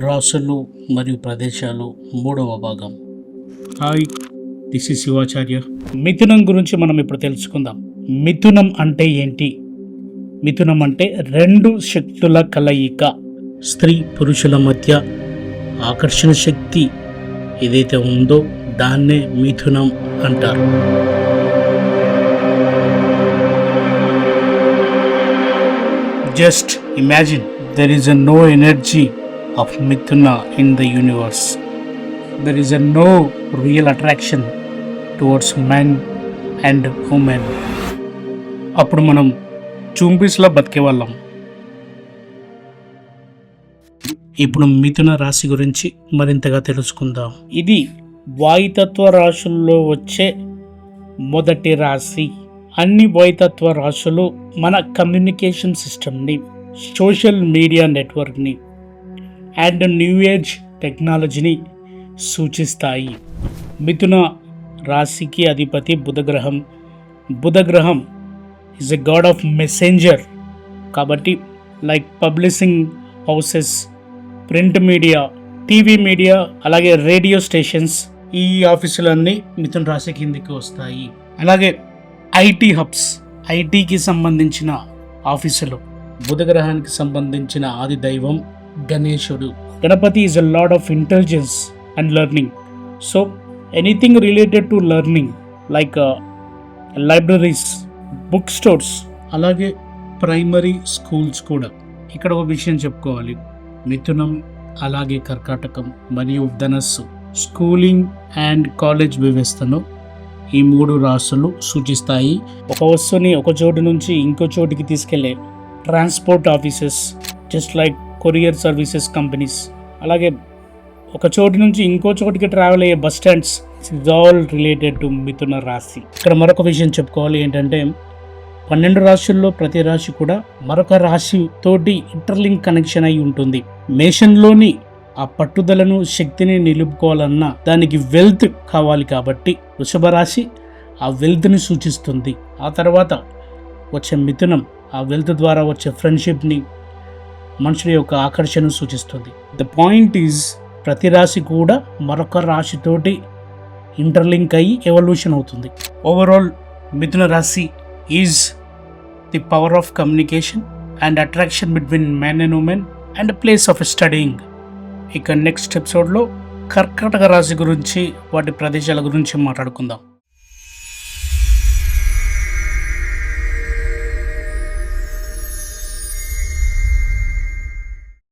రాసులు మరియు ప్రదేశాలు 3వ భాగం. Hi, this is Shivacharya. మిథునం గురించి మనం ఇప్పుడు తెలుసుకుందాం. మిథునం అంటే ఏంటి? మిథునం అంటే 2 శక్తుల కలయిక. స్త్రీ పురుషుల మధ్య ఆకర్షణ శక్తి ఏదైతే ఉందో దాన్నే మిథునం అంటారు. Just imagine, there is no energy of Mithuna in the universe. There is no real attraction towards men and women. అప్పుడు మనం చూంబీస్లా బతికేవాళ్ళం. ఇప్పుడు మిథున రాశి గురించి మరింతగా తెలుసుకుందాం. ఇది వాయుతత్వ రాశుల్లో వచ్చే మొదటి రాశి. అన్ని వాయుతత్వ రాశులు మన కమ్యూనికేషన్ సిస్టమ్ని, సోషల్ మీడియా నెట్వర్క్ని అండ్ న్యూ ఏజ్ టెక్నాలజీని సూచిస్తాయి. మిథున రాశికి అధిపతి బుధగ్రహం. బుధగ్రహం is a god of messenger. కాబట్టి like publishing houses, print media, TV media, అలాగే రేడియో స్టేషన్స్, ఈ ఆఫీసులన్నీ మిథున రాశి కిందికి వస్తాయి. అలాగే ఐటీ హబ్స్, ఐటీకి సంబంధించిన ఆఫీసులు. బుధగ్రహానికి సంబంధించిన ఆది దైవం గణేశుడు. Ganapati is a lord of intelligence and learning. So anything related to learning like libraries, book stores, అలాగే ప్రైమరీ స్కూల్స్ కూడా. ఇక్కడ ఒక విషయం చెప్పుకోవాలి. మిథునం, అలాగే కర్కాటకం మరియు ధనస్సు స్కూలింగ్ అండ్ కాలేజ్ వ్యవస్థను ఈ 3 రాశులు సూచిస్తాయి. ఒక వస్తువుని ఒక చోటు నుంచి ఇంకో చోటికి తీసుకెళ్లే transport offices, just like courier services companies, అలాగే ఒక చోటు నుంచి ఇంకో చోటికి ట్రావెల్ అయ్యే bus stands, it's all related to మిథున రాశి. ఇక్కడ మరొక విషయం చెప్పుకోవాలి ఏంటంటే 12 రాశుల్లో ప్రతి రాశి కూడా మరొక రాశి తోటి ఇంటర్లింక్ కనెక్షన్ అయి ఉంటుంది. మేషన్లోని ఆ పట్టుదలను, శక్తిని నిలుపుకోవాలన్నా దానికి వెల్త్ కావాలి. కాబట్టి వృషభ రాశి ఆ వెల్త్ని సూచిస్తుంది. ఆ తర్వాత వచ్చే మిథునం ఆ వెల్త్ ద్వారా వచ్చే ఫ్రెండ్షిప్ని, మనుషుల యొక్క ఆకర్షణను సూచిస్తుంది. ద పాయింట్ ఈజ్ ప్రతి రాశి కూడా మరొక రాశితోటి ఇంటర్లింక్ అయ్యి ఎవల్యూషన్ అవుతుంది. ఓవరాల్ మిథున రాశి is the power of communication and attraction between men and women and place of studying. ఇక నెక్స్ట్ ఎపిసోడ్లో కర్కాటక రాశి గురించి, వాటి ప్రదేశాల గురించి మాట్లాడుకుందాం.